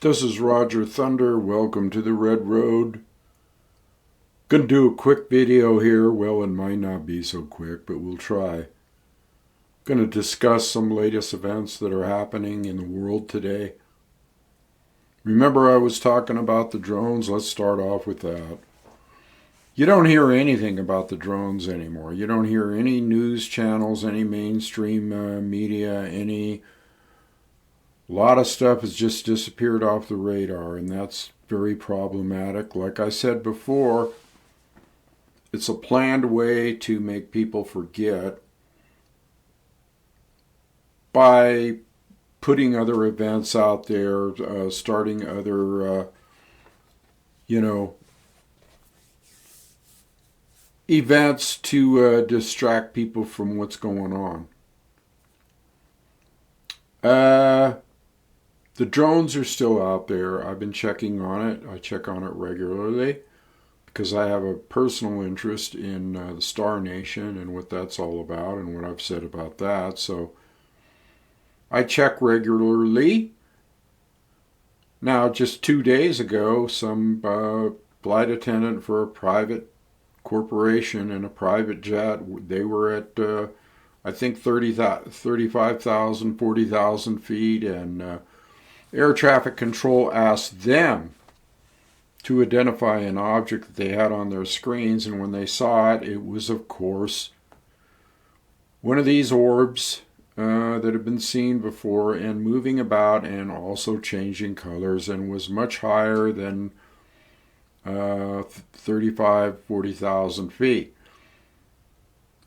This is Roger Thunder. Welcome to the Red Road. Gonna do a quick video here. Well, it might not be so quick, but we'll try. Gonna discuss some latest events that are happening in the world today. Remember I was talking about the drones? Let's start off with that. You don't hear anything about the drones anymore. You don't hear any news channels, any mainstream media, a lot of stuff has just disappeared off the radar, and that's very problematic. Like I said before, it's a planned way to make people forget by putting other events out there, starting other, events to distract people from what's going on. The drones are still out there. I've been checking on it. I check on it regularly because I have a personal interest in the Star Nation and what that's all about and what I've said about that. So I check regularly. Now, just 2 days ago, some flight attendant for a private corporation in a private jet, they were at, I think, 35,000, 40,000 feet, and air traffic control asked them to identify an object that they had on their screens, and when they saw it, it was, of course, one of these orbs that had been seen before and moving about and also changing colors and was much higher than 35, 40,000 feet.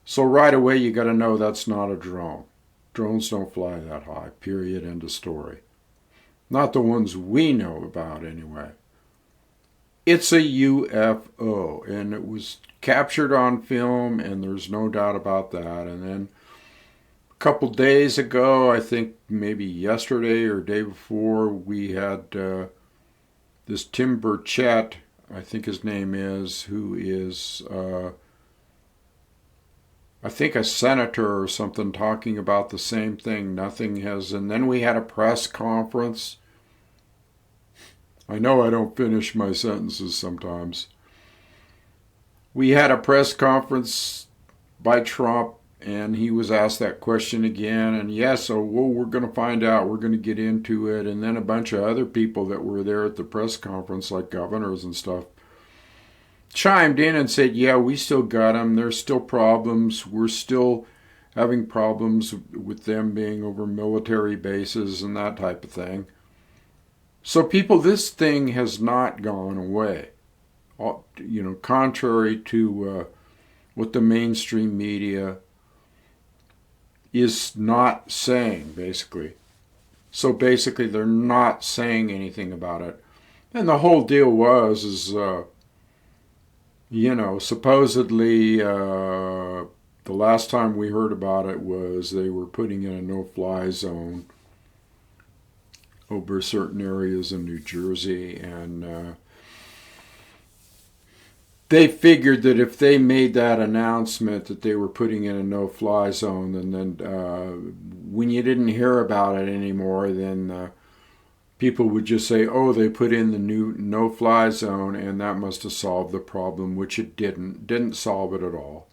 So right away you got to know that's not a drone. Drones don't fly that high, period, end of story. Not the ones we know about, anyway. It's a UFO, and it was captured on film, and there's no doubt about that. And then a couple days ago, I think maybe yesterday or day before, we had this Tim Burchett, I think his name is, who is, I think, a senator or something, talking about the same thing. Nothing has, and then we had a press conference. I know I don't finish my sentences sometimes. We had a press conference by Trump, and he was asked that question again, and yes, we're going to find out, we're going to get into it, and then a bunch of other people that were there at the press conference, like governors and stuff, chimed in and said, yeah, we still got them, there's still problems, we're still having problems with them being over military bases and that type of thing. So people, this thing has not gone away, contrary to what the mainstream media is not saying, basically. So basically they're not saying anything about it. And the whole deal is supposedly the last time we heard about it was they were putting in a no-fly zone over certain areas in New Jersey, and they figured that if they made that announcement that they were putting in a no-fly zone, and then when you didn't hear about it anymore, then people would just say, oh, they put in the new no-fly zone, and that must have solved the problem, which it didn't solve it at all.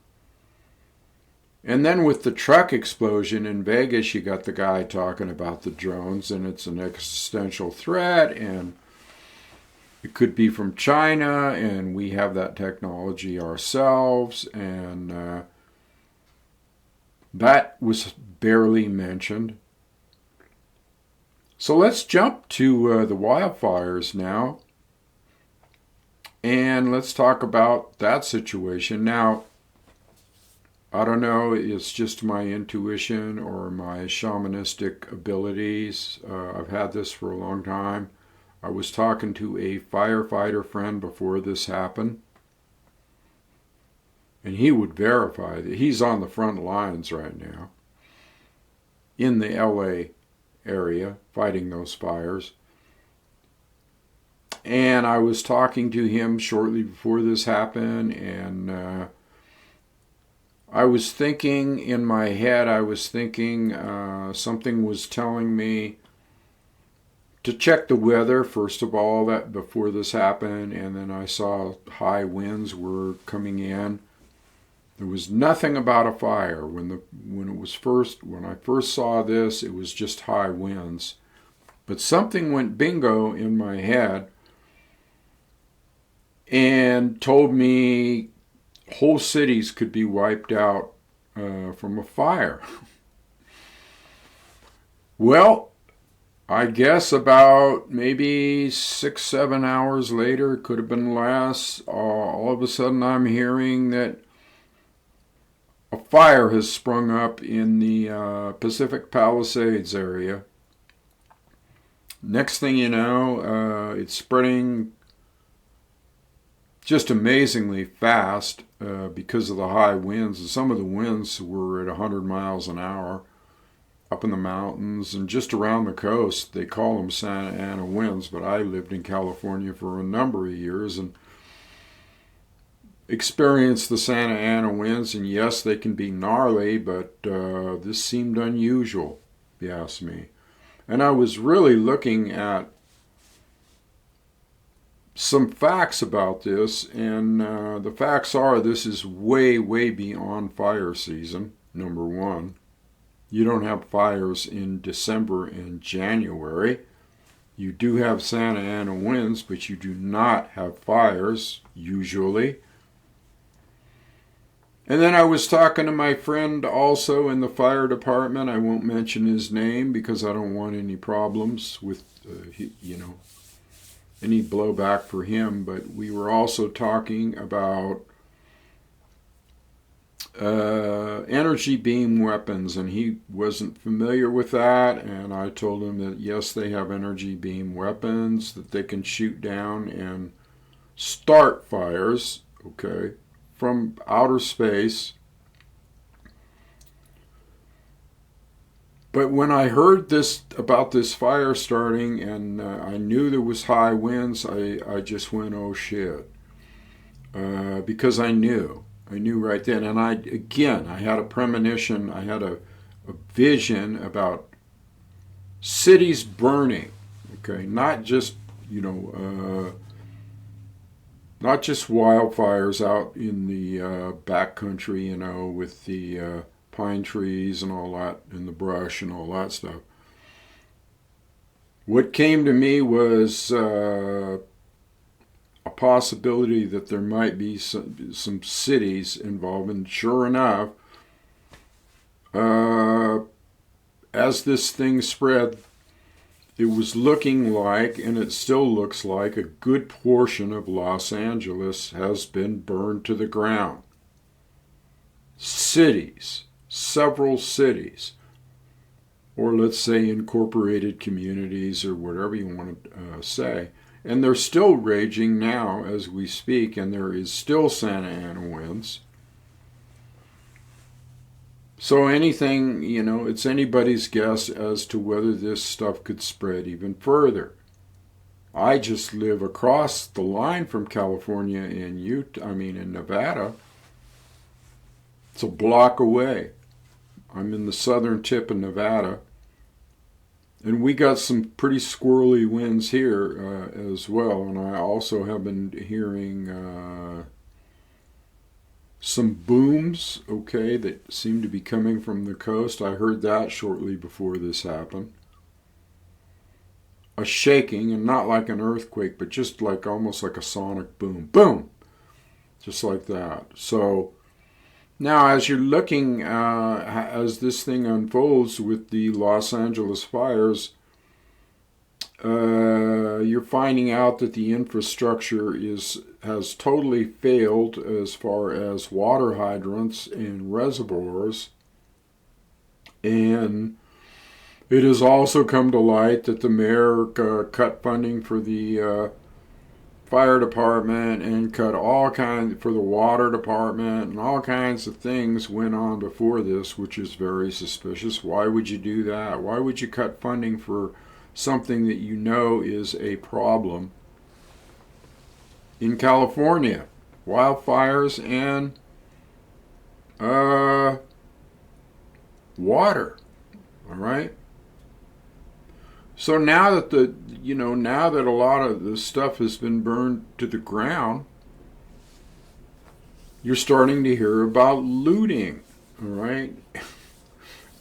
And then with the truck explosion in Vegas, you got the guy talking about the drones, and it's an existential threat, and it could be from China, and we have that technology ourselves, and that was barely mentioned. So let's jump to the wildfires now, and let's talk about that situation. Now, I don't know, it's just my intuition or my shamanistic abilities. I've had this for a long time. I was talking to a firefighter friend before this happened, and he would verify that he's on the front lines right now in the LA area fighting those fires. And I was talking to him shortly before this happened, and I was thinking in my head, something was telling me to check the weather, first of all, that before this happened, and then I saw high winds were coming in. There was nothing about a fire. When I first saw this, it was just high winds. But something went bingo in my head and told me whole cities could be wiped out from a fire. Well, I guess about maybe 6-7 hours later, it could have been less, all of a sudden I'm hearing that a fire has sprung up in the Pacific Palisades area. Next thing you know, it's spreading just amazingly fast because of the high winds. And some of the winds were at 100 miles an hour up in the mountains and just around the coast. They call them Santa Ana winds, but I lived in California for a number of years and experienced the Santa Ana winds, and yes, they can be gnarly, but this seemed unusual, if you ask me. And I was really looking at some facts about this, and the facts are this is way, way beyond fire season, number one. You don't have fires in December and January. You do have Santa Ana winds, but you do not have fires, usually. And then I was talking to my friend also in the fire department. I won't mention his name because I don't want any problems with, any blowback for him. But we were also talking about energy beam weapons, and he wasn't familiar with that, and I told him that yes, they have energy beam weapons that they can shoot down and start fires, okay, from outer space. But when I heard this about this fire starting and I knew there was high winds, I just went, oh shit, because I knew right then. And I had a premonition, I had a vision about cities burning, okay, not just wildfires out in the backcountry, with the pine trees and all that, and the brush and all that stuff. What came to me was a possibility that there might be some cities involved, and sure enough, as this thing spread, it was looking like, and it still looks like, a good portion of Los Angeles has been burned to the ground. Cities, several cities, or let's say incorporated communities, or whatever you want to say. And they're still raging now as we speak, and there is still Santa Ana winds. So anything, it's anybody's guess as to whether this stuff could spread even further. I just live across the line from California in Nevada. It's a block away. I'm in the southern tip of Nevada. And we got some pretty squirrely winds here as well. And I also have been hearing some booms, okay, that seem to be coming from the coast. I heard that shortly before this happened. A shaking, and not like an earthquake, but just like almost like a sonic boom. Boom! Just like that. So now as you're looking, as this thing unfolds with the Los Angeles fires, you're finding out that the infrastructure has totally failed as far as water hydrants and reservoirs. And it has also come to light that the mayor cut funding for the fire department and cut all kinds for the water department, and all kinds of things went on before this, which is very suspicious. Why would you do that? Why would you cut funding for something that you know is a problem? In California, wildfires and water, all right? So now that now that a lot of the stuff has been burned to the ground, you're starting to hear about looting, all right?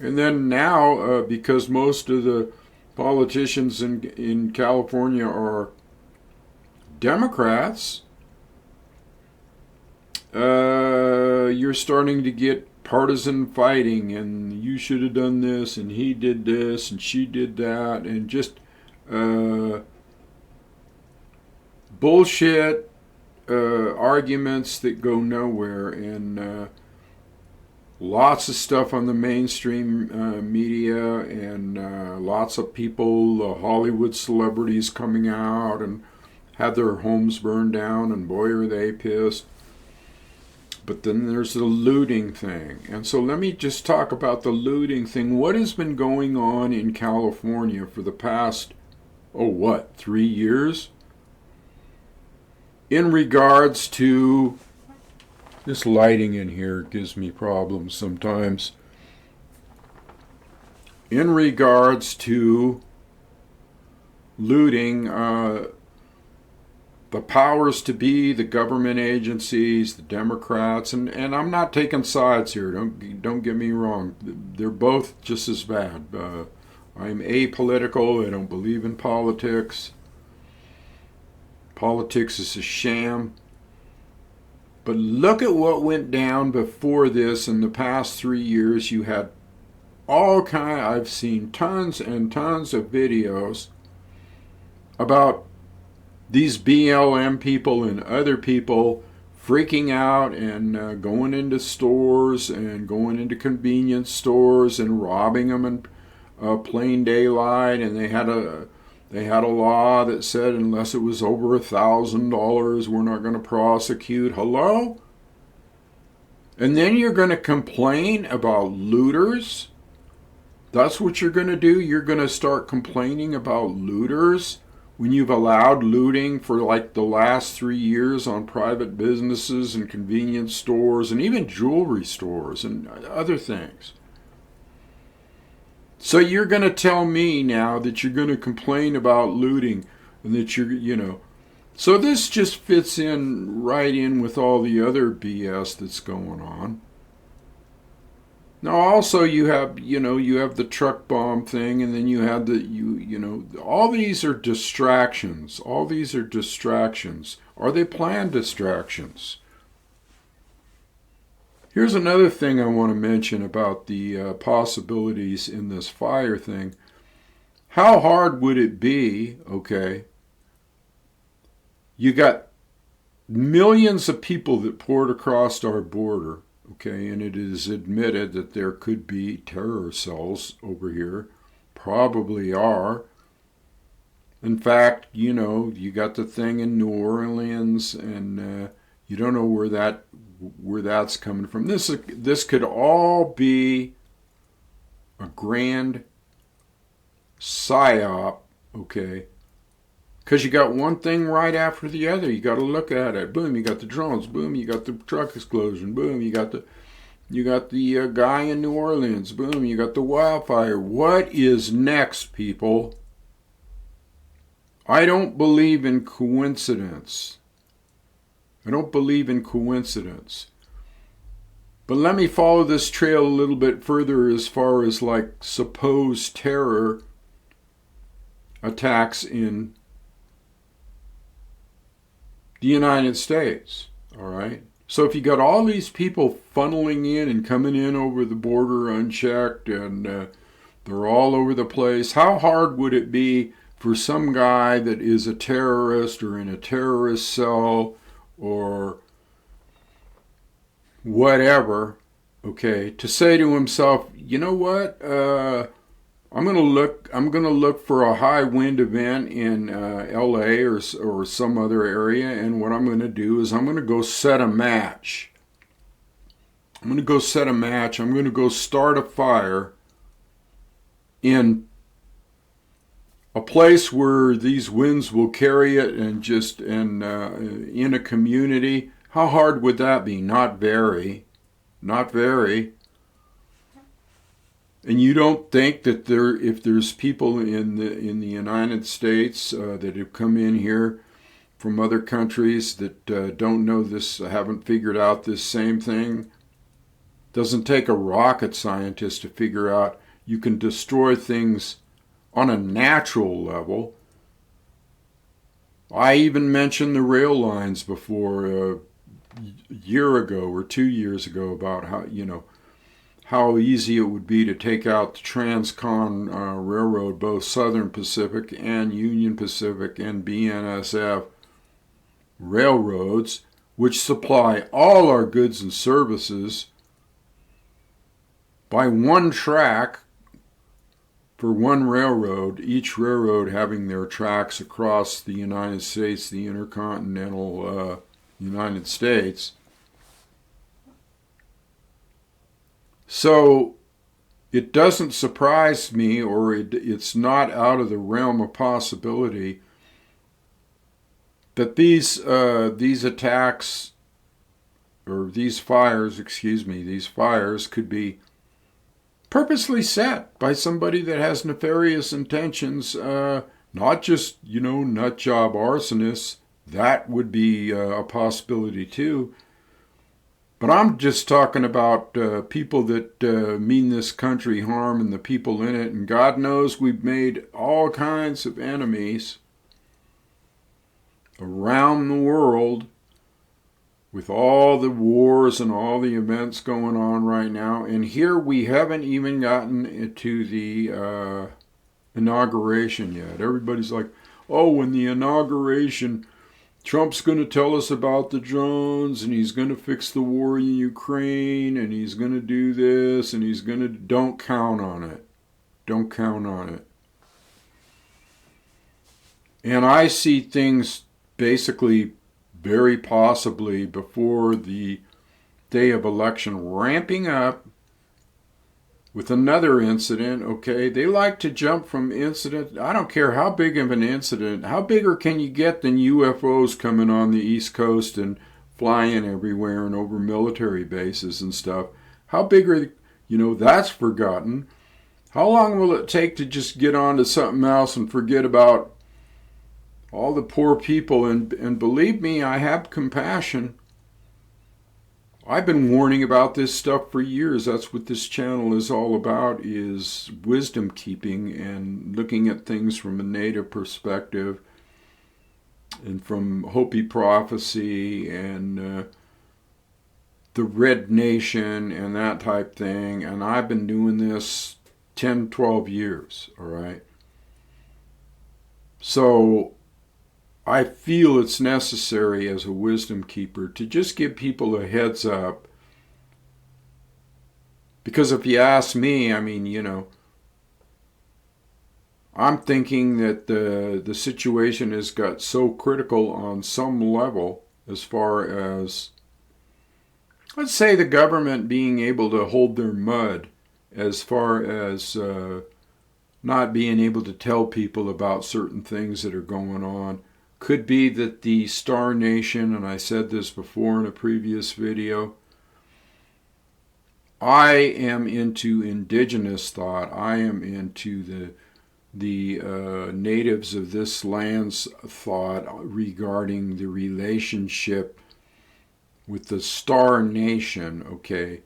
And then now, because most of the politicians in California are Democrats, you're starting to get partisan fighting, and you should have done this, and he did this, and she did that, and just bullshit arguments that go nowhere, and lots of stuff on the mainstream media, and lots of people, Hollywood celebrities coming out and had their homes burned down, and boy are they pissed. But then there's the looting thing. And so let me just talk about the looting thing. What has been going on in California for the past, 3 years? In regards to, this lighting in here gives me problems sometimes. In regards to looting, the powers to be, the government agencies, the Democrats, and I'm not taking sides here. Don't get me wrong. They're both just as bad. I'm apolitical. I don't believe in politics. Politics is a sham. But look at what went down before this. In the past 3 years, you had I've seen tons and tons of videos about these BLM people and other people freaking out and going into stores and going into convenience stores and robbing them in plain daylight. And they had a law that said unless it was over $1,000, we're not going to prosecute. Hello? And then you're going to complain about looters? That's what you're going to do? You're going to start complaining about looters? When you've allowed looting for like the last 3 years on private businesses and convenience stores and even jewelry stores and other things. So you're going to tell me now that you're going to complain about looting and that So this just fits in right in with all the other BS that's going on. Now also you have the truck bomb thing, and then you have all these are distractions. All these are distractions. Are they planned distractions? Here's another thing I want to mention about the possibilities in this fire thing. How hard would it be, you got millions of people that poured across our border, and it is admitted that there could be terror cells over here, probably are. In fact, you got the thing in New Orleans, and you don't know where that's coming from. This could all be a grand psyop, because you got one thing right after the other. You got to look at it. Boom, you got the drones. Boom, you got the truck explosion. Boom, you got the guy in New Orleans. Boom, you got the wildfire. What is next, people? I don't believe in coincidence. But let me follow this trail a little bit further as far as like supposed terror attacks in the United States, all right? So if you got all these people funneling in and coming in over the border unchecked, and they're all over the place, how hard would it be for some guy that is a terrorist or in a terrorist cell or whatever, to say to himself, you know what, I'm gonna look for a high wind event in LA or some other area, and what I'm gonna do is I'm gonna go set a match. I'm gonna go start a fire in a place where these winds will carry it, and in a community. How hard would that be? Not very. And you don't think that if there's people in the United States that have come in here from other countries that don't know this, haven't figured out this same thing? Doesn't take a rocket scientist to figure out you can destroy things on a natural level. I even mentioned the rail lines before a year ago or 2 years ago about how easy it would be to take out the Transcon Railroad, both Southern Pacific and Union Pacific and BNSF railroads, which supply all our goods and services by one track for one railroad, each railroad having their tracks across the United States, the intercontinental United States. So it doesn't surprise me, or it's not out of the realm of possibility, that these attacks, or these fires could be purposely set by somebody that has nefarious intentions, not just, nut job arsonists. That would be a possibility too. But I'm just talking about people that mean this country harm and the people in it. And God knows we've made all kinds of enemies around the world with all the wars and all the events going on right now. And here we haven't even gotten to the inauguration yet. Everybody's like, oh, when the inauguration, Trump's going to tell us about the drones, and he's going to fix the war in Ukraine, and he's going to do this, and he's going to... Don't count on it. Don't count on it. And I see things basically very possibly before the day of election ramping up with another incident, okay? They like to jump from incident. I don't care how big of an incident. How bigger can you get than UFOs coming on the East Coast and flying everywhere and over military bases and stuff? How big are, that's forgotten. How long will it take to just get on to something else and forget about all the poor people? And believe me, I have compassion. I've been warning about this stuff for years. That's what this channel is all about, is wisdom keeping and looking at things from a native perspective and from Hopi prophecy and the Red Nation and that type thing. And I've been doing this 10, 12 years, all right? So I feel it's necessary as a wisdom keeper to just give people a heads up. Because if you ask me, I'm thinking that the situation has got so critical on some level, as far as, let's say, the government being able to hold their mud, as far as not being able to tell people about certain things that are going on. Could be that the Star Nation, and I said this before in a previous video, I am into indigenous thought. I am into the natives of this land's thought regarding the relationship with the Star Nation, okay?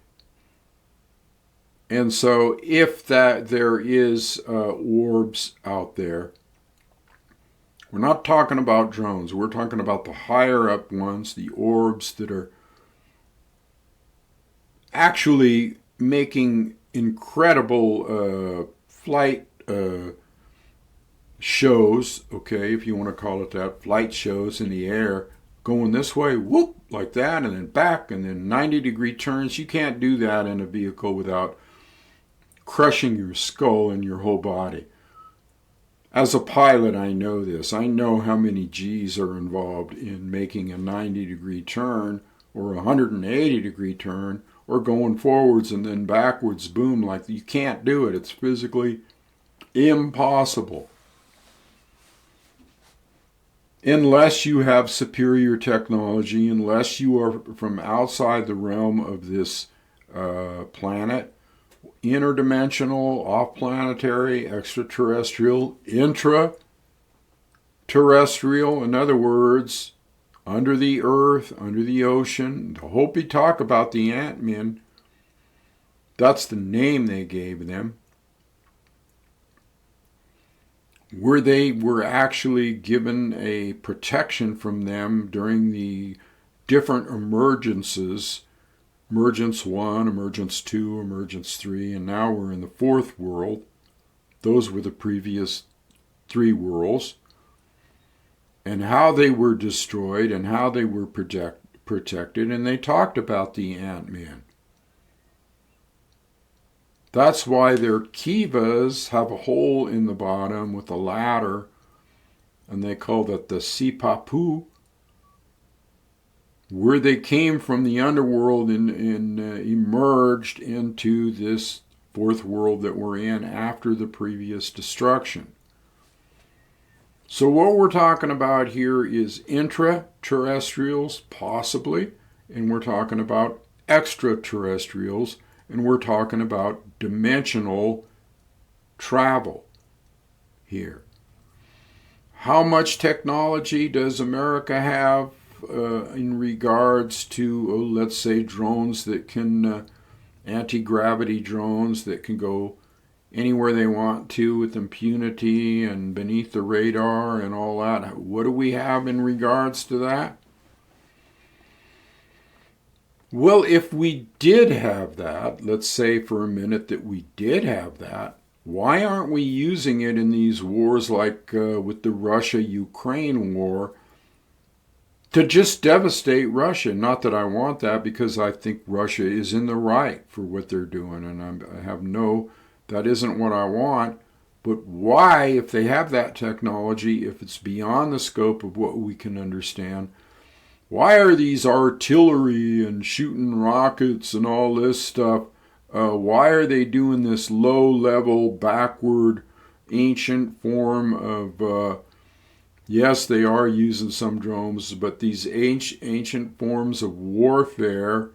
And so if there is orbs out there, we're not talking about drones. We're talking about the higher up ones, the orbs that are actually making incredible flight shows, okay, if you want to call it that, flight shows in the air, going this way, whoop, like that, and then back, and then 90-degree turns. You can't do that in a vehicle without crushing your skull and your whole body. As a pilot, I know this. I know how many G's are involved in making a 90-degree turn or a 180-degree turn or going forwards and then backwards, boom, like you can't do it. It's physically impossible. Unless you have superior technology, unless you are from outside the realm of this planet, interdimensional, off-planetary, extraterrestrial, intra-terrestrial, in other words, under the earth, under the ocean. The Hopi talk about the Ant-Men. That's the name they gave them. Where they were actually given a protection from them during the different emergences. Emergence 1, Emergence 2, Emergence 3, and now we're in the fourth world. Those were the previous 3 worlds. And how they were destroyed and how they were protected. And they talked about the Ant-Man. That's why their kivas have a hole in the bottom with a ladder. And they call that the sipapu. Where they came from the underworld and emerged into this fourth world that we're in after the previous destruction. So what we're talking about here is intraterrestrials, possibly, and we're talking about extraterrestrials, and we're talking about dimensional travel here. How much technology does America have in regards to, let's say, drones that can, anti-gravity drones that can go anywhere they want to with impunity and beneath the radar and all that? What do we have in regards to that? Well, if we did have that, let's say for a minute that we did have that, why aren't we using it in these wars like with the Russia-Ukraine war to just devastate Russia? Not that I want that, because I think Russia is in the right for what they're doing, and I have no... That isn't what I want. But why, if they have that technology, if it's beyond the scope of what we can understand, why are these artillery and shooting rockets and all this stuff, why are they doing this low-level, backward, ancient form of, yes, they are using some drones, but these ancient forms of warfare?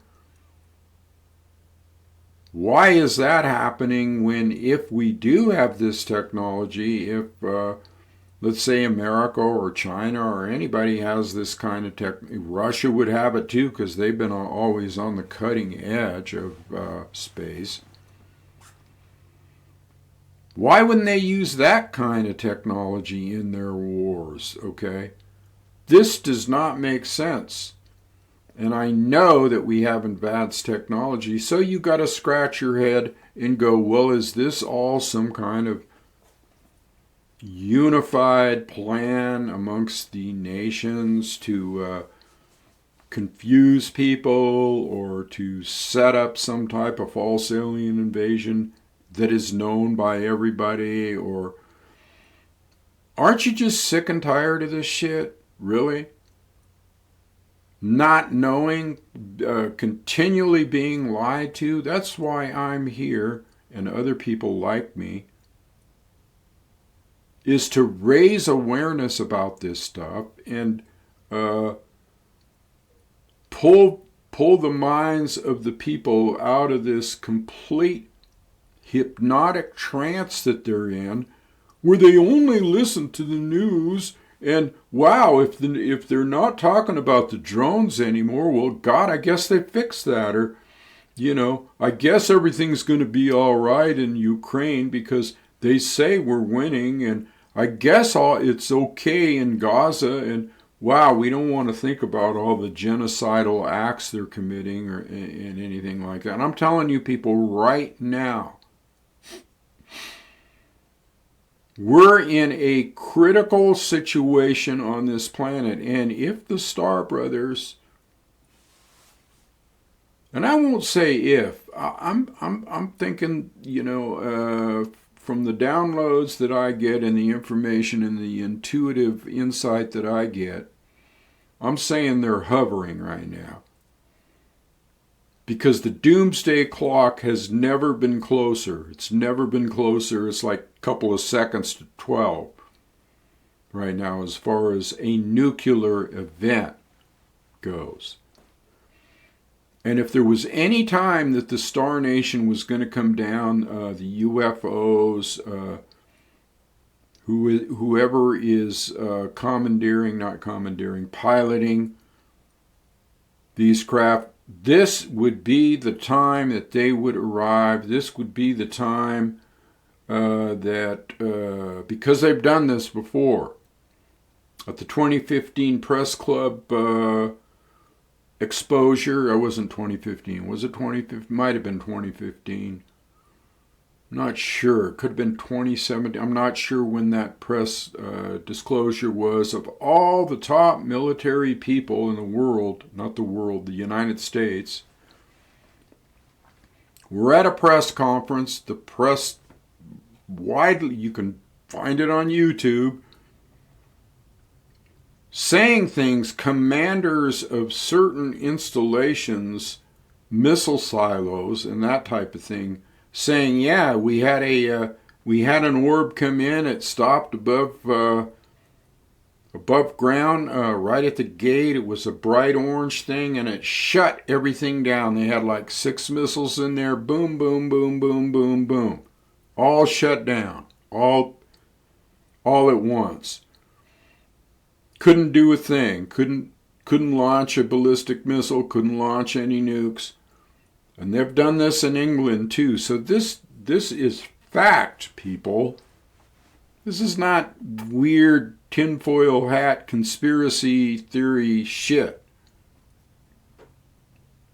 Why is that happening when, if we do have this technology, if, let's say, America or China or anybody has this kind of tech, Russia would have it too, because they've been always on the cutting edge of space. Why wouldn't they use that kind of technology in their wars, okay? This does not make sense. And I know that we have advanced technology, so you got to scratch your head and go, well, is this all some kind of unified plan amongst the nations to confuse people or to set up some type of false alien invasion that is known by everybody? Or aren't you just sick and tired of this shit? Really? Not knowing, continually being lied to? That's why I'm here, and other people like me, is to raise awareness about this stuff and pull the minds of the people out of this complete hypnotic trance that they're in, where they only listen to the news. And wow, if they're not talking about the drones anymore, well, God, I guess they fixed that. Or, I guess everything's going to be all right in Ukraine because they say we're winning. And I guess it's okay in Gaza. And wow, we don't want to think about all the genocidal acts they're committing or anything like that. And I'm telling you people right now, we're in a critical situation on this planet, and if the Star Brothers, and I won't say if, I'm thinking, from the downloads that I get and the information and the intuitive insight that I get, I'm saying they're hovering right now. Because the doomsday clock has never been closer. It's never been closer. It's like a couple of seconds to 12 right now as far as a nuclear event goes. And if there was any time that the Star Nation was going to come down, the UFOs, whoever is piloting these craft, this would be the time that they would arrive. This would be the time because they've done this before. At the 2015 Press Club exposure, it wasn't 2015, was it 2015? Might have been 2015. Not sure. It could have been 2017. I'm not sure when that press disclosure was of all the top military people in the world, not the world, the United States. We're at a press conference. The press widely, you can find it on YouTube, saying things, commanders of certain installations, missile silos and that type of thing, saying, yeah, we had an orb come in. It stopped above ground, right at the gate. It was a bright orange thing, and it shut everything down. They had like 6 missiles in there. Boom, boom, boom, boom, boom, boom, all shut down, all at once. Couldn't do a thing. Couldn't launch a ballistic missile. Couldn't launch any nukes. And they've done this in England too. So this is fact, people. This is not weird tinfoil hat conspiracy theory shit.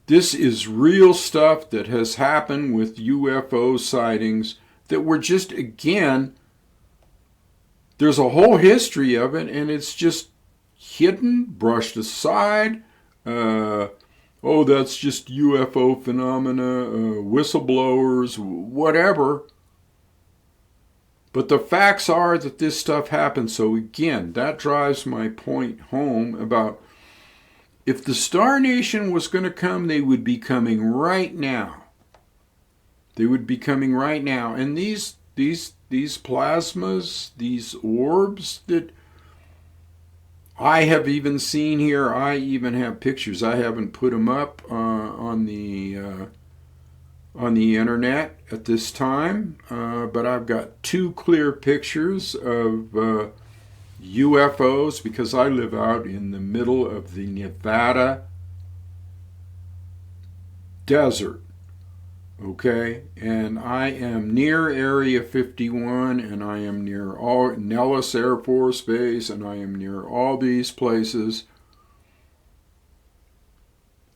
This is real stuff that has happened with UFO sightings that were just, again, there's a whole history of it, and it's just hidden, brushed aside. Oh, that's just UFO phenomena, whistleblowers, whatever. But the facts are that this stuff happens. So again, that drives my point home about if the Star Nation was going to come, they would be coming right now. They would be coming right now. And these plasmas, these orbs that I have even seen here, I even have pictures. I haven't put them up on the internet at this time, but I've got 2 clear pictures of UFOs because I live out in the middle of the Nevada desert. Okay, and I am near Area 51, and I am near all Nellis Air Force Base, and I am near all these places.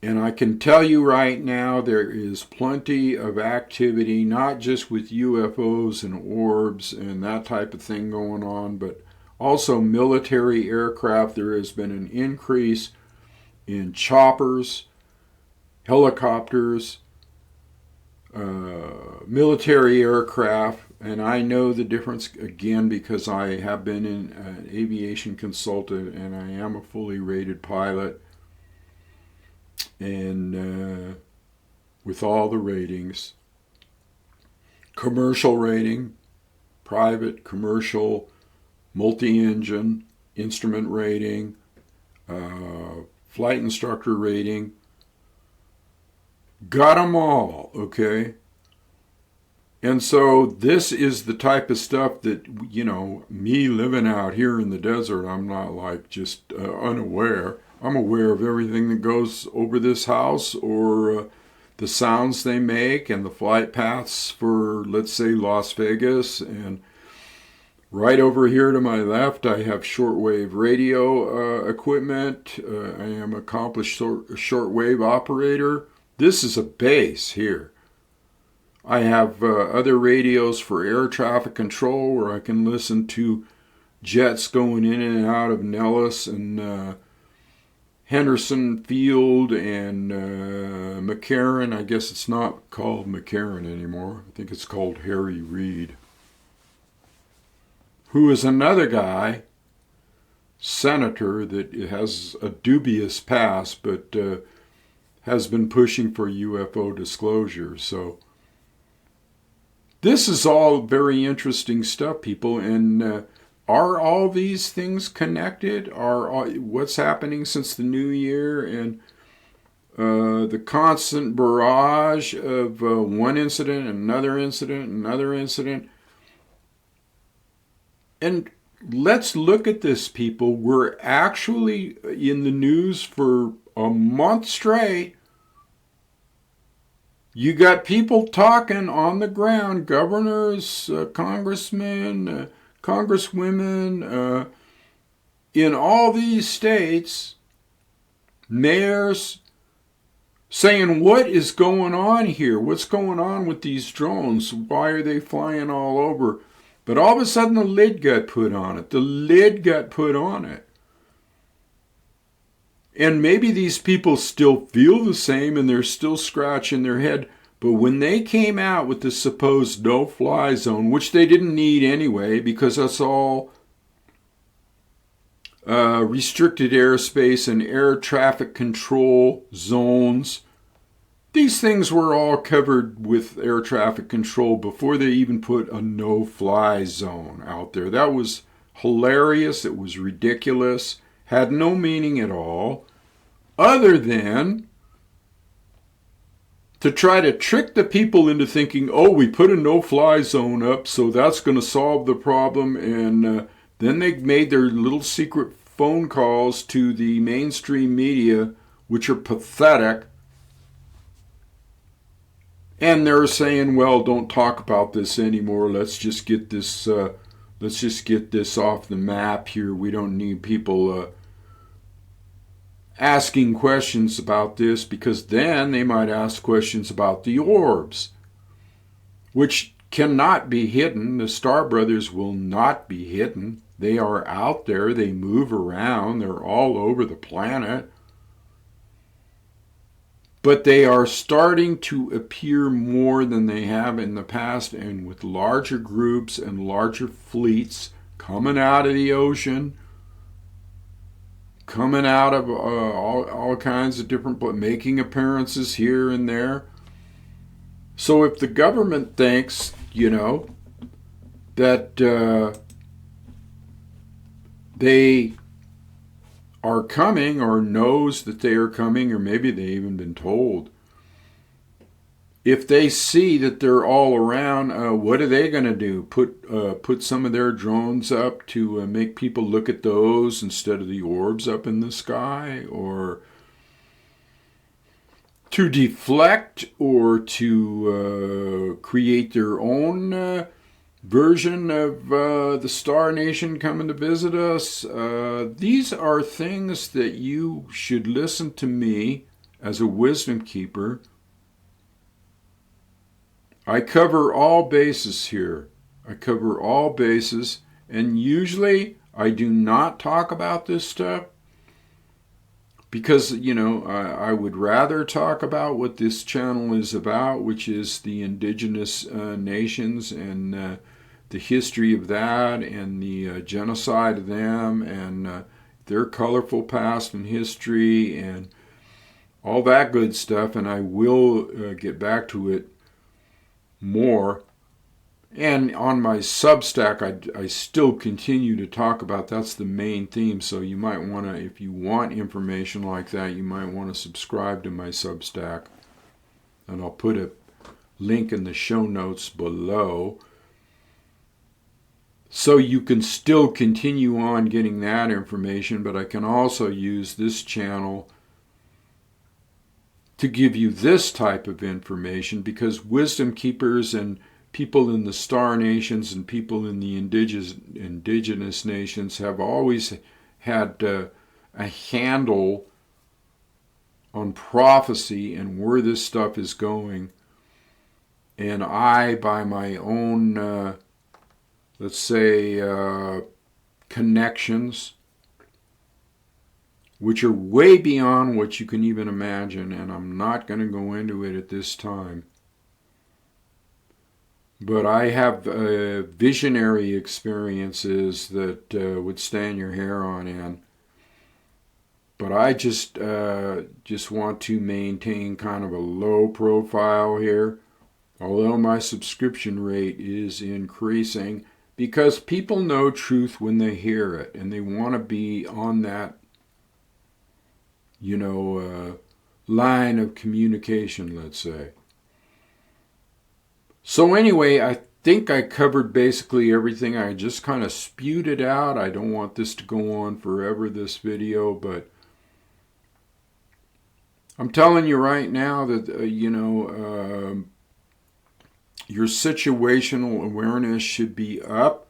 And I can tell you right now, there is plenty of activity, not just with UFOs and orbs and that type of thing going on, but also military aircraft. There has been an increase in choppers, helicopters, military aircraft, and I know the difference again because I have been an aviation consultant and I am a fully rated pilot, and with all the ratings, commercial rating, private, commercial, multi-engine, instrument rating, flight instructor rating, got them all, okay? And so this is the type of stuff that, you know, me living out here in the desert, I'm not like just unaware. I'm aware of everything that goes over this house, or the sounds they make and the flight paths for, let's say, Las Vegas. And right over here to my left, I have shortwave radio equipment. I am an accomplished shortwave operator. This is a base here. I have other radios for air traffic control where I can listen to jets going in and out of Nellis and Henderson Field and McCarran. I guess it's not called McCarran anymore. I think it's called Harry Reid, who is another guy, senator, that has a dubious past, but has been pushing for UFO disclosure. So this is all very interesting stuff, people. And are all these things connected? What's happening since the new year and the constant barrage of one incident, another incident, another incident. And let's look at this, people. We're actually in the news for a month straight. You got people talking on the ground, governors, congressmen, congresswomen, in all these states, mayors, saying, what is going on here? What's going on with these drones? Why are they flying all over? But all of a sudden the lid got put on it. The lid got put on it. And maybe these people still feel the same and they're still scratching their head. But when they came out with the supposed no-fly zone, which they didn't need anyway, because that's all restricted airspace and air traffic control zones. These things were all covered with air traffic control before they even put a no-fly zone out there. That was hilarious. It was ridiculous. Had no meaning at all, other than to try to trick the people into thinking, oh, we put a no-fly zone up, so that's going to solve the problem. And then they made their little secret phone calls to the mainstream media, which are pathetic. And they're saying, well, don't talk about this anymore. Let's just get this off the map here. We don't need people asking questions about this, because then they might ask questions about the orbs, which cannot be hidden. The Star Brothers will not be hidden. They are out there. They move around. They're all over the planet. But they are starting to appear more than they have in the past, and with larger groups and larger fleets coming out of the ocean, coming out of all kinds of different, making appearances here and there. So if the government thinks, that they are coming, or knows that they are coming, or maybe they've even been told, if they see that they're all around, what are they going to do? Put some of their drones up to make people look at those instead of the orbs up in the sky, or to deflect, or to create their own version of the Star Nation coming to visit us? These are things that you should listen to me as a wisdom keeper. I cover all bases here. I cover all bases, and usually I do not talk about this stuff because, I would rather talk about what this channel is about, which is the indigenous nations and the history of that, and the genocide of them, and their colorful past and history, and all that good stuff. And I will get back to it more. And on my Substack, I still continue to talk about, that's the main theme. So you might want to, if you want information like that, you might want to subscribe to my Substack. And I'll put a link in the show notes below, so you can still continue on getting that information. But I can also use this channel to give you this type of information, because wisdom keepers and people in the Star Nations and people in the indigenous nations have always had a handle on prophecy and where this stuff is going. And I, by my own, let's say, connections, which are way beyond what you can even imagine, and I'm not going to go into it at this time. But I have visionary experiences that would stand your hair on end. But I just want to maintain kind of a low profile here, although my subscription rate is increasing, because people know truth when they hear it, and they want to be on that, line of communication, let's say. So anyway, I think I covered basically everything. I just kind of spewed it out. I don't want this to go on forever, this video, but I'm telling you right now that, your situational awareness should be up.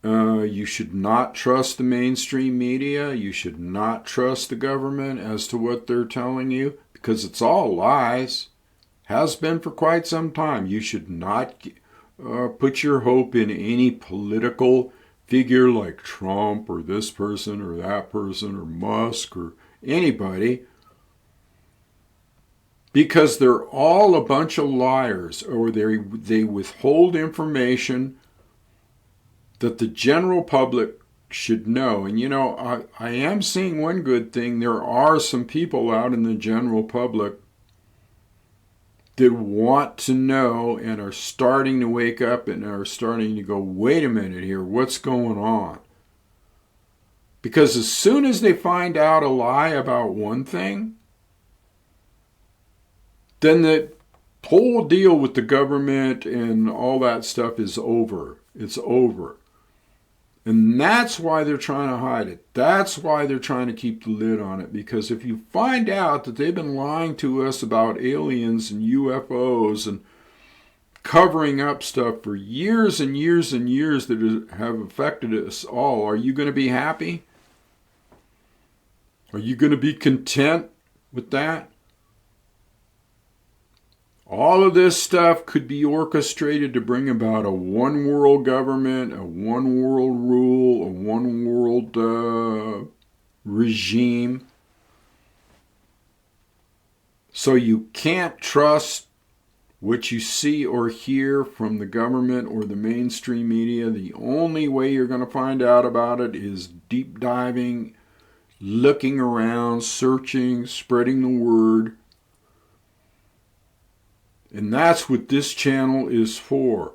You should not trust the mainstream media. You should not trust the government as to what they're telling you, because it's all lies. Has been for quite some time. You should not put your hope in any political figure like Trump or this person or that person or Musk or anybody, because they're all a bunch of liars, or they withhold information that the general public should know. And I am seeing one good thing. There are some people out in the general public that want to know and are starting to wake up and are starting to go, wait a minute here, what's going on? Because as soon as they find out a lie about one thing, then the whole deal with the government and all that stuff is over. It's over. And that's why they're trying to hide it. That's why they're trying to keep the lid on it. Because if you find out that they've been lying to us about aliens and UFOs and covering up stuff for years and years and years that have affected us all, are you going to be happy? Are you going to be content with that? All of this stuff could be orchestrated to bring about a one world government, a one world rule, a one world regime. So you can't trust what you see or hear from the government or the mainstream media. The only way you're going to find out about it is deep diving, looking around, searching, spreading the word. And that's what this channel is for.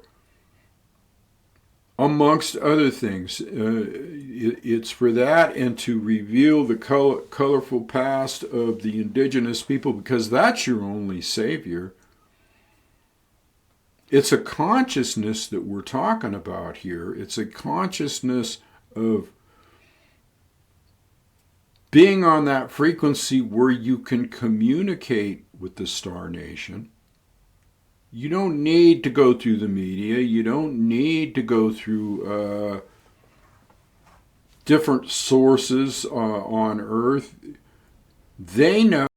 Amongst other things, it's for that and to reveal the colorful past of the indigenous people, because that's your only savior. It's a consciousness that we're talking about here. It's a consciousness of being on that frequency where you can communicate with the Star Nation. You don't need to go through the media. You don't need to go through different sources on Earth. They know